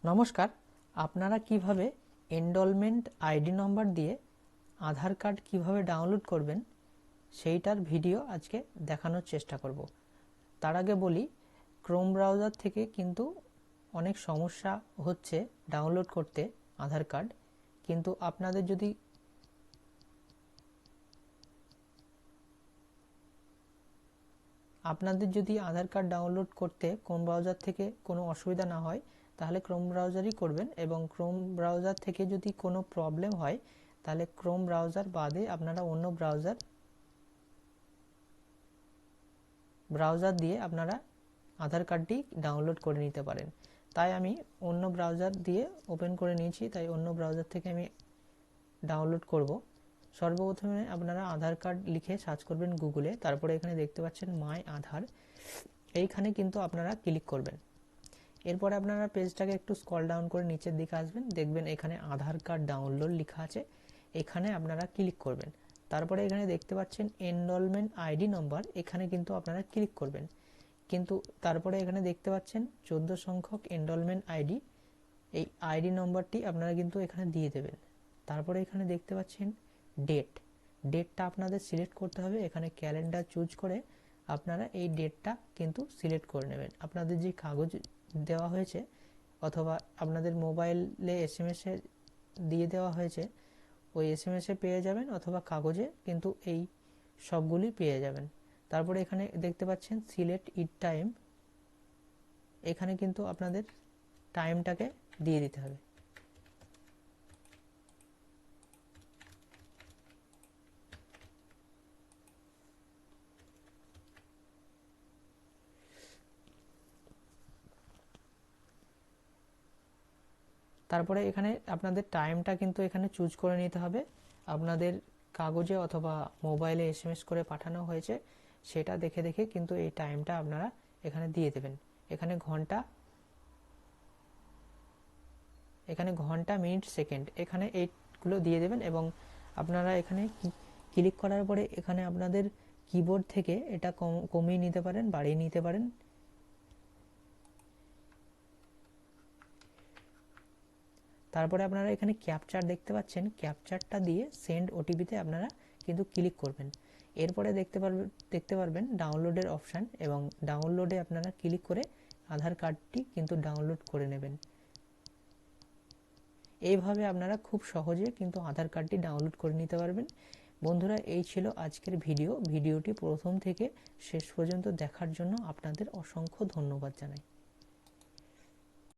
নমস্কার, আপনারা কিভাবে এনরোলমেন্ট আইডি নম্বর দিয়ে আধার কার্ড কিভাবে ডাউনলোড করবেন সেইটার ভিডিও আজকে দেখানোর চেষ্টা করব। তার আগে বলি, ক্রোম ব্রাউজার থেকে কিন্তু অনেক সমস্যা হচ্ছে ডাউনলোড করতে আধার কার্ড। কিন্তু আপনাদের যদি আধার কার্ড ডাউনলোড করতে ক্রোম ব্রাউজার থেকে কোনো অসুবিধা না হয়, তাহলে ক্রোম ব্রাউজারই করবেন। এবং ক্রোম ব্রাউজার থেকে যদি কোনো প্রবলেম হয়, তাহলে ক্রোম ব্রাউজার বাদে আপনারা অন্য ব্রাউজার দিয়ে আপনারা আধার কার্ডটি ডাউনলোড করে নিতে পারেন। তাই আমি অন্য ব্রাউজার দিয়ে ওপেন করে নিয়েছি, তাই অন্য ব্রাউজার থেকে আমি ডাউনলোড করব। সর্বপ্রথমে আপনারা আধার কার্ড লিখে সার্চ করবেন গুগলে, তারপরে এখানে দেখতে পাচ্ছেন মাই আধার, এইখানে কিন্তু আপনারা ক্লিক করবেন। এরপরে আপনারা পেজটাকে একটু স্ক্রল ডাউন করে নিচের দিকে আসবেন, দেখবেন এখানে আধার কার্ড ডাউনলোড লেখা আছে, এখানে আপনারা ক্লিক করবেন। তারপরে এখানে দেখতে পাচ্ছেন এনরোলমেন্ট আইডি নম্বর, এখানে কিন্তু আপনারা ক্লিক করবেন। কিন্তু তারপরে এখানে দেখতে পাচ্ছেন 14 সংখ্যক এনরোলমেন্ট আইডি, এই আইডি নম্বরটি আপনারা কিন্তু এখানে দিয়ে দেবেন। তারপরে এখানে দেখতে পাচ্ছেন ডেটটা আপনাদের সিলেক্ট করতে হবে। এখানে ক্যালেন্ডার চুজ করে আপনারা এই ডেটটা কিন্তু সিলেক্ট করে নেবেন। আপনাদের যে কাগজ দেওয়া হয়েছে অথবা আপনাদের মোবাইলে এসএমএসে দিয়ে দেওয়া হয়েছে, ওই এসএমএসে পেয়ে যাবেন, অথবা কাগজে কিন্তু এই সবগুলি পেয়ে যাবেন। তারপরে এখানে দেখতে পাচ্ছেন সিলেক্ট ইট টাইম, এখানে কিন্তু আপনাদের টাইমটাকে দিয়ে দিতে হবে। তারপরে এখানে আপনাদের টাইমটা কিন্তু এখানে চুজ করে নিতে হবে। আপনাদের কাগজে অথবা মোবাইলে এসএমএস করে পাঠানো হয়েছে সেটা দেখে দেখে কিন্তু এই টাইমটা আপনারা এখানে দিয়ে দেবেন। এখানে ঘন্টা, মিনিট, সেকেন্ড, এখানে এইগুলো দিয়ে দেবেন। এবং আপনারা এখানে ক্লিক করার পরে এখানে আপনাদের কিবোর্ড থেকে এটা কমিয়ে নিতে পারেন, বাড়িয়ে নিতে পারেন। তারপরে আপনারা এখানে ক্যাপচার দেখতে পাচ্ছেন, ক্যাপচারটা দিয়ে সেন্ড ওটিপিতে আপনারা কিন্তু ক্লিক করবেন। এরপরে দেখতে পারবেন ডাউনলোডের অপশান, এবং ডাউনলোডে আপনারা ক্লিক করে আধার কার্ডটি কিন্তু ডাউনলোড করে নেবেন। এইভাবে আপনারা খুব সহজে কিন্তু আধার কার্ডটি ডাউনলোড করে নিতে পারবেন। বন্ধুরা, এই ছিল আজকের ভিডিওটি প্রথম থেকে শেষ পর্যন্ত দেখার জন্য আপনাদের অসংখ্য ধন্যবাদ জানাই।